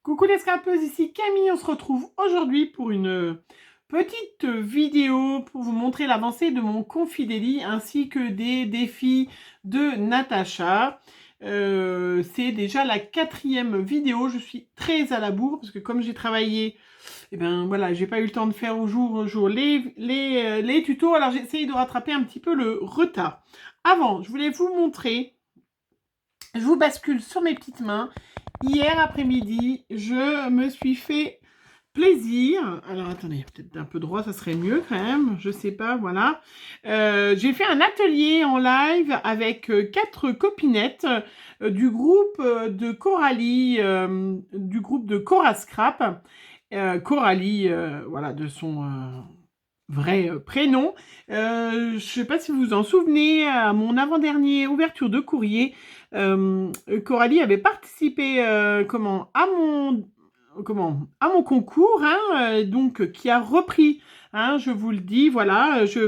Coucou les scrapeuses, ici Camille, on se retrouve aujourd'hui pour une petite vidéo pour vous montrer l'avancée de mon Confideli ainsi que des défis de Natacha. C'est déjà la 4e vidéo, je suis très à la bourre parce que comme j'ai travaillé, et ben voilà, j'ai pas eu le temps de faire au jour les tutos, alors j'ai essayé de rattraper un petit peu le retard. Avant, je voulais vous montrer, je vous bascule sur mes petites mains. Hier après-midi, je me suis fait plaisir. Alors, attendez, peut-être un peu droit, ça serait mieux quand même. Je sais pas, voilà. J'ai fait un atelier en live avec 4 copinettes du groupe de Coralie, du groupe de Cora Scrap. Coralie, voilà, de son vrai prénom. Je sais pas si vous vous en souvenez, à mon avant-dernier ouverture de courrier, Coralie avait participé à mon concours, hein, donc qui a repris, hein, je vous le dis, voilà, je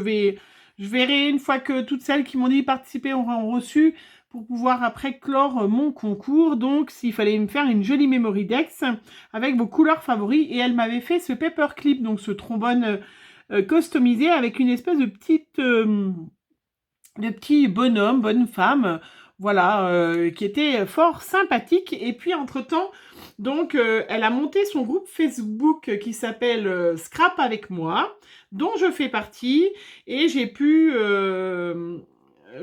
verrai une fois que toutes celles qui m'ont dit participer auront reçu pour pouvoir après clore mon concours. Donc s'il fallait me faire une jolie memory dex avec vos couleurs favoris, et elle m'avait fait ce paperclip, donc ce trombone customisé avec une espèce de petit bonhomme, bonne femme, voilà, qui était fort sympathique. Et puis entre-temps, donc, elle a monté son groupe Facebook qui s'appelle Scrap avec moi, dont je fais partie, et j'ai pu,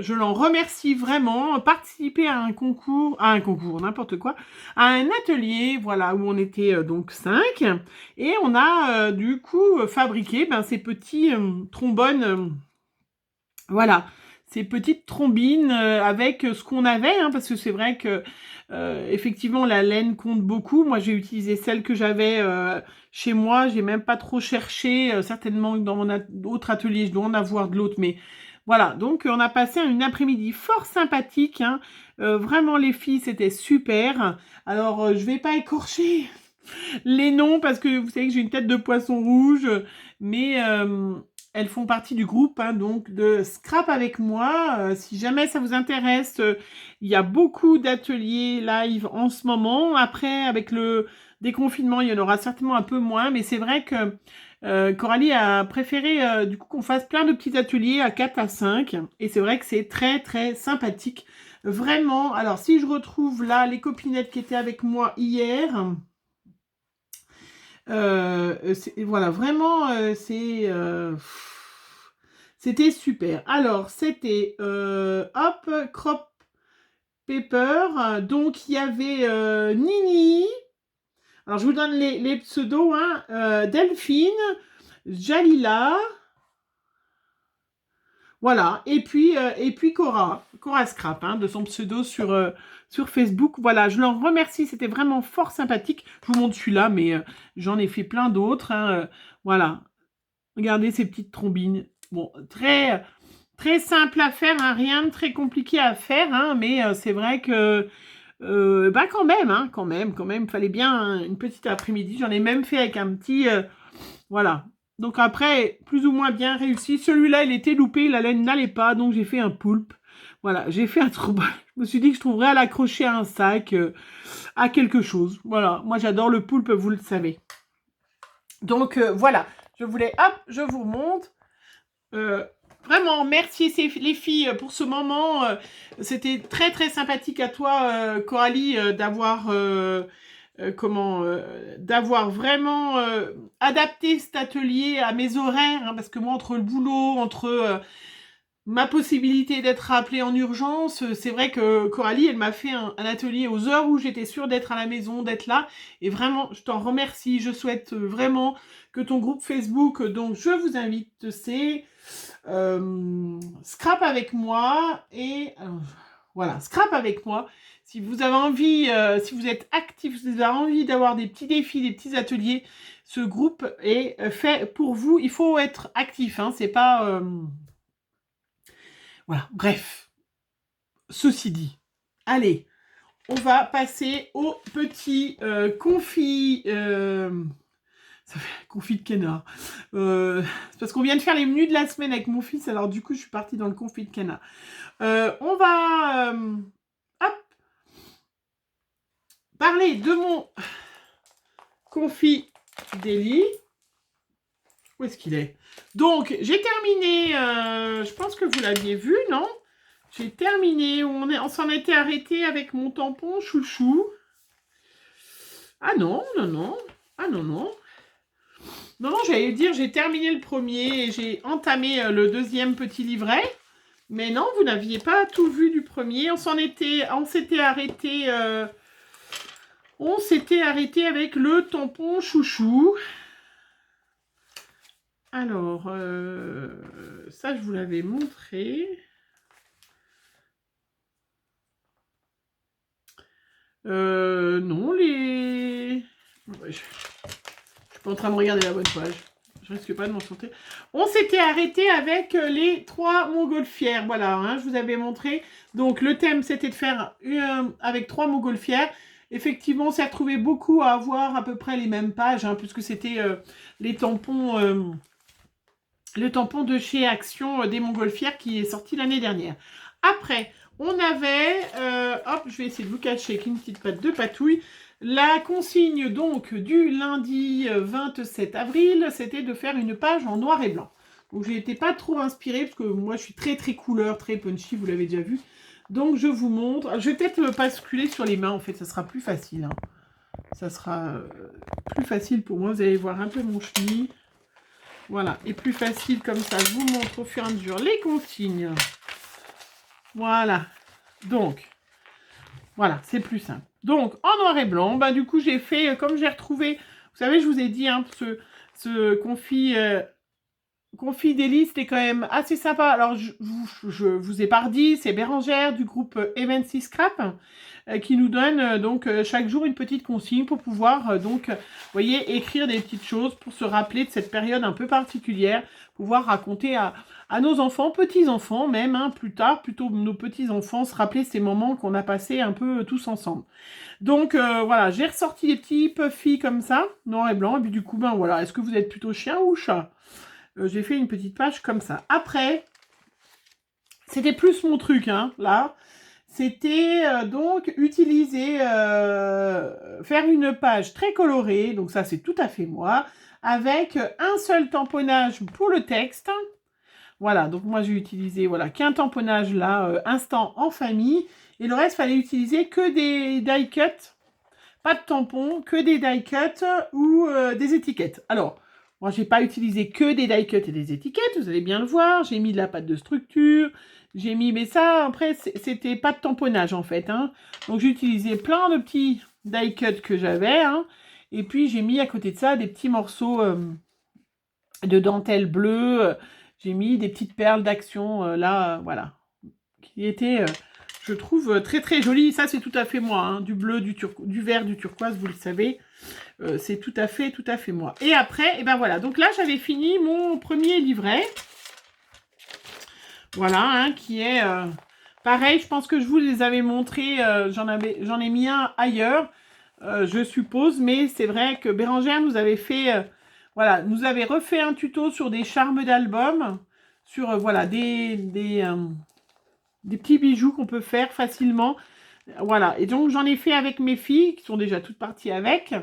je l'en remercie vraiment, participer à un concours, n'importe quoi, à un atelier, voilà, où on était donc 5, et on a du coup fabriqué ces petits trombones, voilà, ces petites trombines avec ce qu'on avait, hein, parce que c'est vrai que effectivement la laine compte beaucoup. Moi j'ai utilisé celle que j'avais chez moi, j'ai même pas trop cherché, certainement dans mon autre atelier je dois en avoir de l'autre, mais voilà, donc on a passé une après-midi fort sympathique, hein. Vraiment les filles c'était super. Alors je vais pas écorcher les noms parce que vous savez que j'ai une tête de poisson rouge, mais elles font partie du groupe, hein, donc de Scrap avec moi. Si jamais ça vous intéresse, il y a beaucoup d'ateliers live en ce moment. Après, avec le déconfinement, il y en aura certainement un peu moins, mais c'est vrai que Coralie a préféré du coup qu'on fasse plein de petits ateliers à 4 à 5, et c'est vrai que c'est très très sympathique. Vraiment, alors si je retrouve là les copinettes qui étaient avec moi hier, voilà, vraiment, c'était super. Alors, c'était, hop, Crop Paper. Donc, il y avait Nini. Alors, je vous donne les pseudos, hein. Delphine, Jalila. Voilà, et puis Cora Scrap, hein, de son pseudo sur Facebook. Voilà, je l'en remercie, c'était vraiment fort sympathique. Je vous montre celui-là, mais j'en ai fait plein d'autres, hein, voilà, regardez ces petites trombines. Bon, très, très simple à faire, hein, rien de très compliqué à faire, hein, mais c'est vrai que, quand même, fallait bien hein, une petite après-midi. J'en ai même fait avec un petit, voilà. Donc après, plus ou moins bien réussi. Celui-là, il était loupé, la laine n'allait pas, donc j'ai fait un poulpe. Voilà, j'ai fait un trou. Je me suis dit que je trouverais à l'accrocher à un sac, à quelque chose. Voilà, moi j'adore le poulpe, vous le savez. Donc voilà, je voulais, hop, je vous remonte. Vraiment, merci les filles pour ce moment. C'était très très sympathique à toi, Coralie, d'avoir vraiment adapté cet atelier à mes horaires, hein, parce que moi, entre le boulot, entre ma possibilité d'être rappelée en urgence, c'est vrai que Coralie, elle m'a fait un atelier aux heures où j'étais sûre d'être à la maison, d'être là, et vraiment, je t'en remercie. Je souhaite vraiment que ton groupe Facebook, donc je vous invite, c'est Scrap avec moi, et voilà, Scrap avec moi. Si vous avez envie, si vous êtes actif, si vous avez envie d'avoir des petits défis, des petits ateliers, ce groupe est fait pour vous. Il faut être actif, hein, c'est pas... Voilà, bref. Ceci dit, allez, on va passer au petit confit... Ça fait confit de canard. C'est parce qu'on vient de faire les menus de la semaine avec mon fils, alors du coup, je suis partie dans le confit de canard. On va hop, parler de mon Confit Daily. Où est-ce qu'il est? Donc, j'ai terminé, je pense que vous l'aviez vu, non? J'ai terminé, on s'en était arrêté avec mon tampon chouchou. Ah non, non, non. Ah non, non. Non, non, j'allais dire, j'ai terminé le premier et j'ai entamé le deuxième petit livret. Mais non, vous n'aviez pas tout vu du premier. On s'était arrêté avec le tampon chouchou. Alors, ça, je vous l'avais montré. Non, je suis pas en train de regarder la bonne page. Je risque pas de m'en sortir. On s'était arrêté avec les 3 montgolfières. Voilà, hein, je vous avais montré. Donc, le thème, c'était de faire avec 3 montgolfières. Effectivement, on s'est retrouvé beaucoup à avoir à peu près les mêmes pages, hein, puisque c'était les tampons... le tampon de chez Action des montgolfières qui est sorti l'année dernière. Après, on avait, hop, je vais essayer de vous cacher avec une petite patte de patouille. La consigne donc du lundi 27 avril, c'était de faire une page en noir et blanc. Donc, je n'étais pas trop inspirée parce que moi, je suis très très couleur, très punchy, vous l'avez déjà vu. Donc, je vous montre. Je vais peut-être basculer sur les mains, en fait, ça sera plus facile. Hein. Ça sera plus facile pour moi. Vous allez voir un peu mon chenille. Voilà, et plus facile comme ça, je vous montre au fur et à mesure les consignes. Voilà, donc, voilà, c'est plus simple. Donc, en noir et blanc, bah, du coup, j'ai fait, comme j'ai retrouvé, vous savez, je vous ai dit, hein, ce confit Daily, c'était quand même assez sympa. Alors, je vous ai pas dit, c'est Bérangère du groupe Evency Scrap qui nous donne donc chaque jour une petite consigne pour pouvoir donc, vous voyez, écrire des petites choses pour se rappeler de cette période un peu particulière, pouvoir raconter à nos enfants, petits-enfants même, hein, plus tard, plutôt nos petits-enfants, se rappeler ces moments qu'on a passés un peu tous ensemble. Donc voilà, j'ai ressorti des petits puffy comme ça, noir et blanc, et puis du coup, ben voilà, est-ce que vous êtes plutôt chien ou chat? J'ai fait une petite page comme ça. Après, c'était plus mon truc, hein, là. C'était donc utiliser, faire une page très colorée, donc ça c'est tout à fait moi, avec un seul tamponnage pour le texte. Voilà, donc moi j'ai utilisé, voilà, qu'un tamponnage là, instant en famille, et le reste, fallait utiliser que des die cuts, pas de tampons, que des die cuts ou des étiquettes. Alors, moi j'ai pas utilisé que des die cuts et des étiquettes, vous allez bien le voir, j'ai mis de la pâte de structure, j'ai mis, mais ça, après, c'était pas de tamponnage, en fait. Hein. Donc, j'ai utilisé plein de petits die cuts que j'avais. Hein. Et puis, j'ai mis à côté de ça des petits morceaux de dentelle bleue. J'ai mis des petites perles d'action, là, voilà. Qui étaient, je trouve, très, très jolies. Ça, c'est tout à fait moi. Hein. Du bleu, du vert, du turquoise, vous le savez. C'est tout à fait moi. Et après, et ben voilà. Donc là, j'avais fini mon premier livret. Voilà, hein, qui est pareil, je pense que je vous les avais montrés, j'en ai mis un ailleurs, je suppose, mais c'est vrai que Bérangère nous avait fait, voilà, nous avait refait un tuto sur des charmes d'album, sur, voilà, des petits bijoux qu'on peut faire facilement, voilà, et donc j'en ai fait avec mes filles, qui sont déjà toutes parties avec,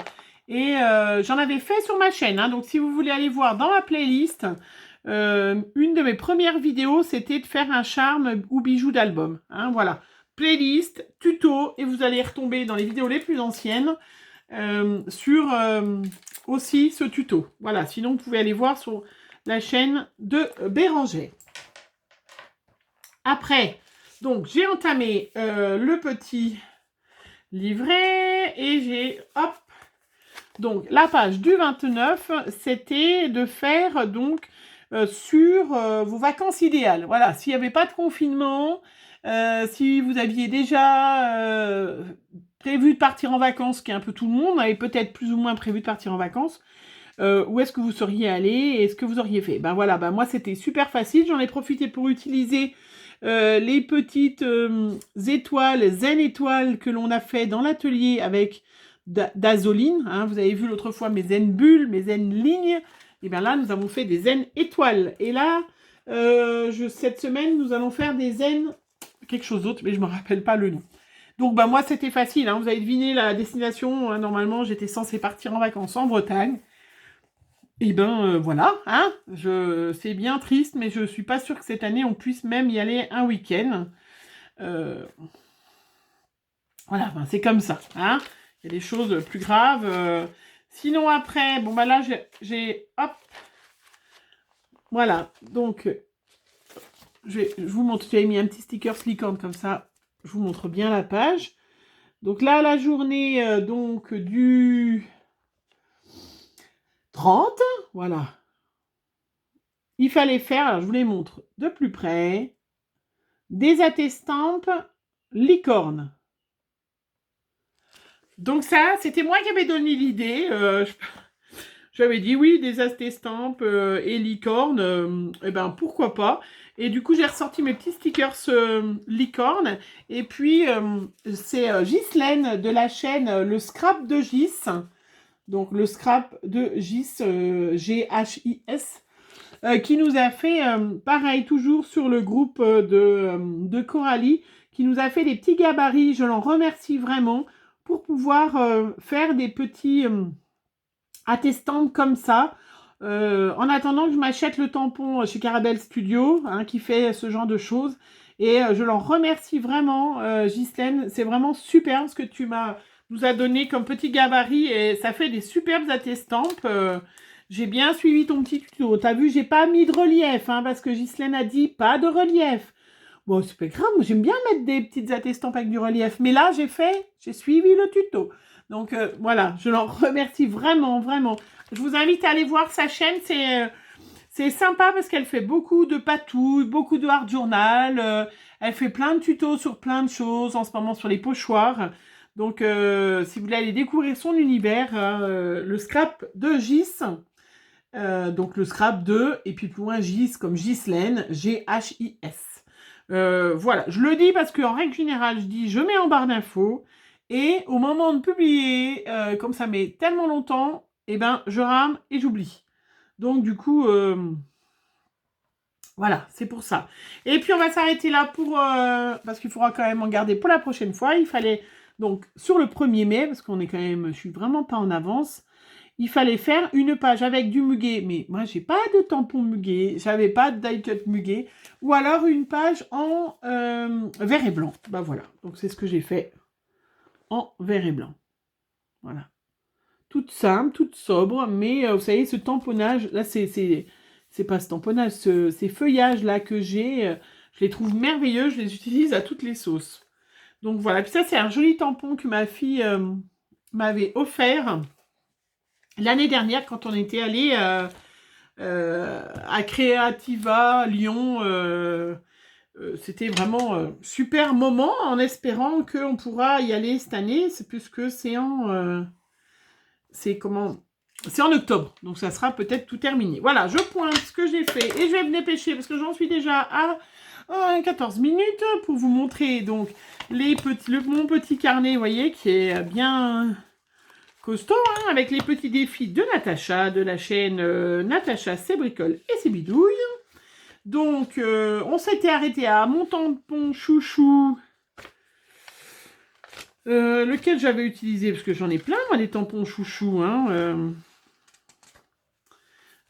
et j'en avais fait sur ma chaîne, hein, donc si vous voulez aller voir dans ma playlist, une de mes premières vidéos, c'était de faire un charme ou bijou d'album. Hein, voilà. Playlist, tuto, et vous allez retomber dans les vidéos les plus anciennes sur aussi ce tuto. Voilà, sinon vous pouvez aller voir sur la chaîne de Bérangère. Après, donc j'ai entamé le petit livret et j'ai, hop, donc la page du 29, c'était de faire donc sur vos vacances idéales. Voilà, s'il n'y avait pas de confinement, si vous aviez déjà prévu de partir en vacances, qui est un peu tout le monde, avait peut-être plus ou moins prévu de partir en vacances, où est-ce que vous seriez allé et ce que vous auriez fait. Ben voilà, ben moi c'était super facile, j'en ai profité pour utiliser les petites étoiles, zen étoiles que l'on a fait dans l'atelier avec d'Azoline. Hein, vous avez vu l'autre fois mes zen bulles, mes zen lignes. Et bien là, nous avons fait des zen étoiles. Et là, cette semaine, nous allons faire des zen quelque chose d'autre, mais je ne me rappelle pas le nom. Donc, bah, moi, c'était facile, hein. Vous avez deviné la destination, hein. Normalement, j'étais censée partir en vacances en Bretagne. Et ben, voilà, hein. C'est bien triste, mais je suis pas sûre que cette année, on puisse même y aller un week-end. Euh, voilà, ben, c'est comme ça, hein. Il y a des choses plus graves. Sinon, après, bon, bah là, hop, voilà. Donc, je vous montre, j'avais mis un petit sticker licorne comme ça. Je vous montre bien la page. Donc là, la journée donc du 30, voilà. Il fallait faire, alors je vous les montre de plus près, des attestampes licorne. Donc ça, c'était moi qui avais donné l'idée. J'avais dit oui, des attestampes et licorne, et ben pourquoi pas. Et du coup, j'ai ressorti mes petits stickers licorne. Et puis, c'est Ghislaine de la chaîne Le Scrap de Gis. Donc, le Scrap de Gis, G-H-I-S, qui nous a fait, pareil, toujours sur le groupe de Coralie, qui nous a fait des petits gabarits. Je l'en remercie vraiment pour pouvoir faire des petits attestampes comme ça. En attendant que je m'achète le tampon chez Carabel Studio, hein, qui fait ce genre de choses. Et je l'en remercie vraiment, Ghislaine. C'est vraiment super ce que nous as donné comme petit gabarit. Et ça fait des superbes attestampes. J'ai bien suivi ton petit tuto. T'as vu, j'ai pas mis de relief, hein, parce que Ghislaine a dit pas de relief. Bon, c'est pas grave, moi j'aime bien mettre des petites attestampes avec du relief. Mais là, j'ai suivi le tuto. Donc voilà, je l'en remercie vraiment, vraiment. Je vous invite à aller voir sa chaîne. C'est sympa parce qu'elle fait beaucoup de patouilles, beaucoup de hard journal. Elle fait plein de tutos sur plein de choses, en ce moment sur les pochoirs. Donc, si vous voulez aller découvrir son univers, le scrap de Gis, donc le scrap de, et puis plus loin Gis comme Ghislaine, G-H-I-S. Voilà, je le dis parce qu'en règle générale, je dis je mets en barre d'infos, et au moment de publier, comme ça met tellement longtemps, eh ben, je rame et j'oublie. Donc du coup, voilà, c'est pour ça. Et puis on va s'arrêter là parce qu'il faudra quand même en garder pour la prochaine fois. Il fallait donc sur le 1er mai, parce qu'on est quand même, je suis vraiment pas en avance. Il fallait faire une page avec du muguet, mais moi j'ai pas de tampon muguet, j'avais pas de die cut muguet, ou alors une page en vert et blanc. Bah voilà, donc c'est ce que j'ai fait en vert et blanc. Voilà. Toute simple, toute sobre, mais vous savez, ce tamponnage, là c'est pas ce tamponnage, ces feuillages-là que j'ai, je les trouve merveilleux, je les utilise à toutes les sauces. Donc voilà, puis ça c'est un joli tampon que ma fille m'avait offert l'année dernière quand on était allé à Creativa Lyon. C'était vraiment super moment en espérant qu'on pourra y aller cette année, puisque c'est c'est en octobre, donc ça sera peut-être tout terminé. Voilà, je pointe ce que j'ai fait et je vais me dépêcher parce que j'en suis déjà à 14 minutes pour vous montrer donc mon petit carnet, vous voyez, qui est bien costaud, hein, avec les petits défis de Natacha, de la chaîne Natacha, ses bricoles et ses bidouilles. Donc, on s'était arrêté à mon tampon chouchou, lequel j'avais utilisé, parce que j'en ai plein, moi, des tampons chouchou, hein.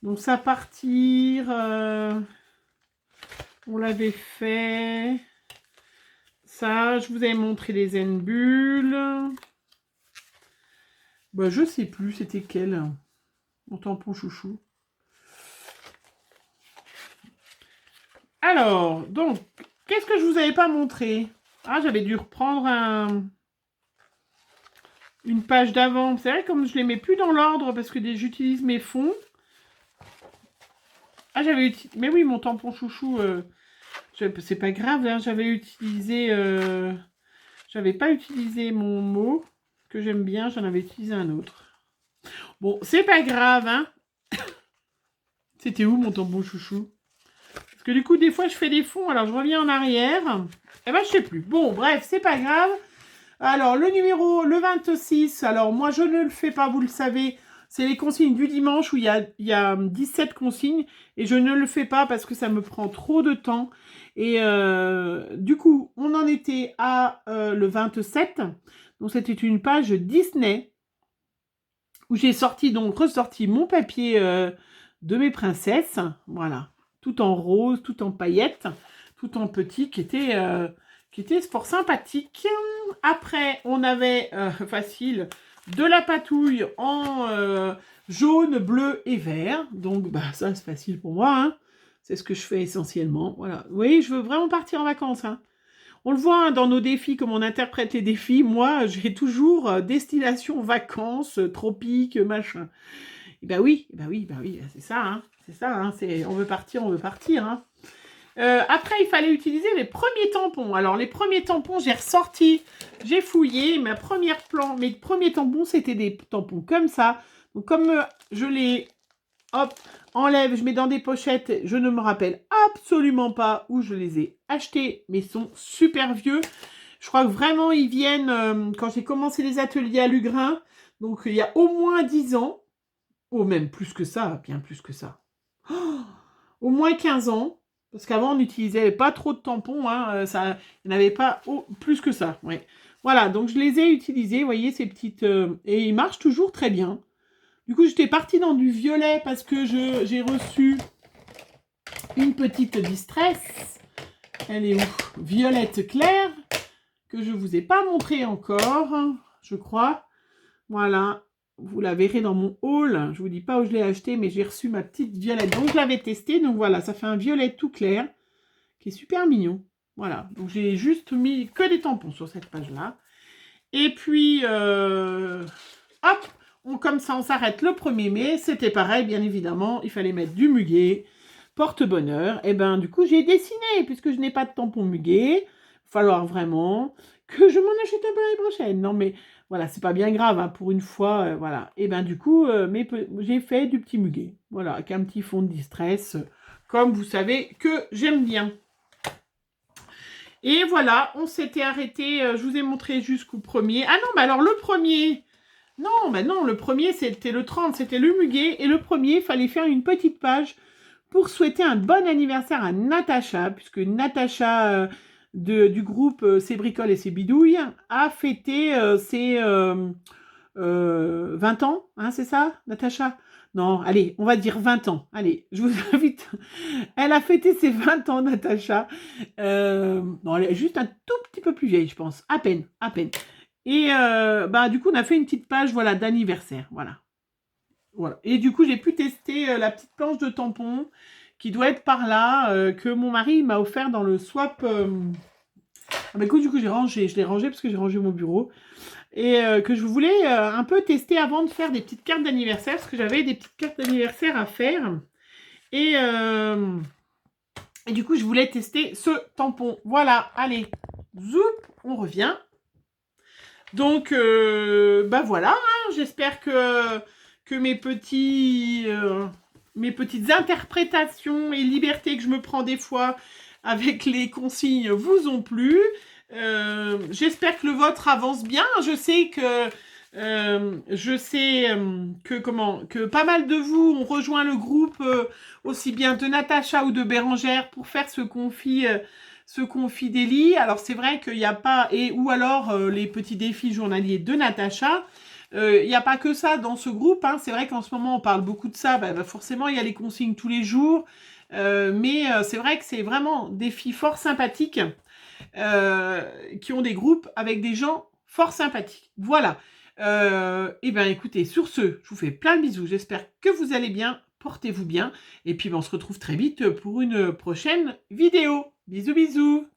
Donc, ça partir, on l'avait fait. Ça, je vous avais montré les Zen-Bulles. Bah, je sais plus, c'était quel, mon tampon chouchou. Alors, donc, qu'est-ce que je vous avais pas montré? Ah, j'avais dû reprendre une page d'avant. C'est vrai, comme je les mets plus dans l'ordre parce que j'utilise mes fonds. Ah, mais oui, mon tampon chouchou, c'est pas grave, hein, j'avais pas utilisé mon mot que j'aime bien, j'en avais utilisé un autre. Bon, c'est pas grave, hein. C'était où mon tampon chouchou? Parce que du coup, des fois, je fais des fonds, alors je reviens en arrière. Eh ben, je sais plus. Bon, bref, c'est pas grave. Alors, le 26, alors moi, je ne le fais pas, vous le savez. C'est les consignes du dimanche où il y a 17 consignes. Et je ne le fais pas parce que ça me prend trop de temps. Et du coup, on en était à le 27. Donc, c'était une page Disney où j'ai ressorti mon papier de mes princesses. Voilà. Tout en rose, tout en paillettes, tout en petit, qui était fort sympathique. Après, on avait facile de la patouille en jaune, bleu et vert. Donc, bah, ça, c'est facile pour moi. Hein. C'est ce que je fais essentiellement. Voilà. Vous voyez, je veux vraiment partir en vacances. Hein. On le voit hein, dans nos défis, comme on interprète les défis. Moi, j'ai toujours destination vacances, tropiques, machin. Et ben oui, c'est ça. Hein. C'est ça. Hein. On veut partir, on veut partir. Hein. Après, il fallait utiliser les premiers tampons. Alors, les premiers tampons, j'ai ressorti, j'ai fouillé. Mes premiers tampons, c'était des tampons comme ça. Donc, comme je les enlève, je mets dans des pochettes, je ne me rappelle absolument pas où je les ai achetés, mais ils sont super vieux. Je crois que vraiment, ils viennent quand j'ai commencé les ateliers à Lugrin. Donc, il y a au moins 10 ans. Oh, même plus que ça, bien plus que ça. Oh, au moins 15 ans. Parce qu'avant, on n'utilisait pas trop de tampons. Hein, il n'y en avait pas plus que ça. Ouais. Voilà, donc je les ai utilisés. Vous voyez, ces petites... et ils marchent toujours très bien. Du coup, j'étais partie dans du violet parce que j'ai reçu une petite distress. Elle est où? Violette claire, que je ne vous ai pas montré encore, je crois. Voilà. Vous la verrez dans mon haul. Je ne vous dis pas où je l'ai acheté, mais j'ai reçu ma petite violette. Donc, je l'avais testée. Donc, voilà, ça fait un violet tout clair qui est super mignon. Voilà. Donc, j'ai juste mis que des tampons sur cette page-là. Et puis, hop, comme ça, on s'arrête le 1er mai. C'était pareil, bien évidemment. Il fallait mettre du muguet, porte-bonheur. Et ben, du coup, j'ai dessiné, puisque je n'ai pas de tampon muguet. Il va falloir vraiment que je m'en achète un peu l'année prochaine. Non, mais... Voilà, c'est pas bien grave, hein, pour une fois, voilà. Et ben du coup, j'ai fait du petit muguet, voilà, avec un petit fond de distress, comme vous savez que j'aime bien. Et voilà, on s'était arrêté, je vous ai montré jusqu'au 1er. Ah non, mais alors le 1er, non, le 1er c'était le 30, c'était le muguet, et le 1er, il fallait faire une petite page pour souhaiter un bon anniversaire à Natacha, puisque Natacha... du groupe C'est Bricole et C'est Bidouille a fêté ses 20 ans, hein, c'est ça, Natacha? Non, allez, on va dire 20 ans. Allez, je vous invite. Elle a fêté ses 20 ans, Natacha. Non, elle est juste un tout petit peu plus vieille, je pense. À peine, à peine. Et bah, du coup, on a fait une petite page voilà, d'anniversaire. Voilà. Voilà. Et du coup, j'ai pu tester la petite planche de tampons qui doit être par là, que mon mari m'a offert dans le swap. Ah bah écoute, du coup, je l'ai rangé parce que j'ai rangé mon bureau. Et que je voulais un peu tester avant de faire des petites cartes d'anniversaire, parce que j'avais des petites cartes d'anniversaire à faire. Et du coup, je voulais tester ce tampon. Voilà, allez, zoup, on revient. Donc, bah voilà, hein, j'espère que mes petites interprétations et libertés que je me prends des fois avec les consignes vous ont plu. J'espère que le vôtre avance bien. Je sais que pas mal de vous ont rejoint le groupe aussi bien de Natacha ou de Bérangère pour faire ce confit daily. Alors c'est vrai qu'il n'y a pas ou alors les petits défis journaliers de Natacha. Il n'y a pas que ça dans ce groupe. Hein. C'est vrai qu'en ce moment on parle beaucoup de ça. Bah, forcément il y a les consignes tous les jours. Mais c'est vrai que c'est vraiment des filles fort sympathiques qui ont des groupes avec des gens fort sympathiques. Voilà. Et bien écoutez, sur ce, je vous fais plein de bisous. J'espère que vous allez bien. Portez-vous bien. Et puis on se retrouve très vite pour une prochaine vidéo. Bisous, bisous.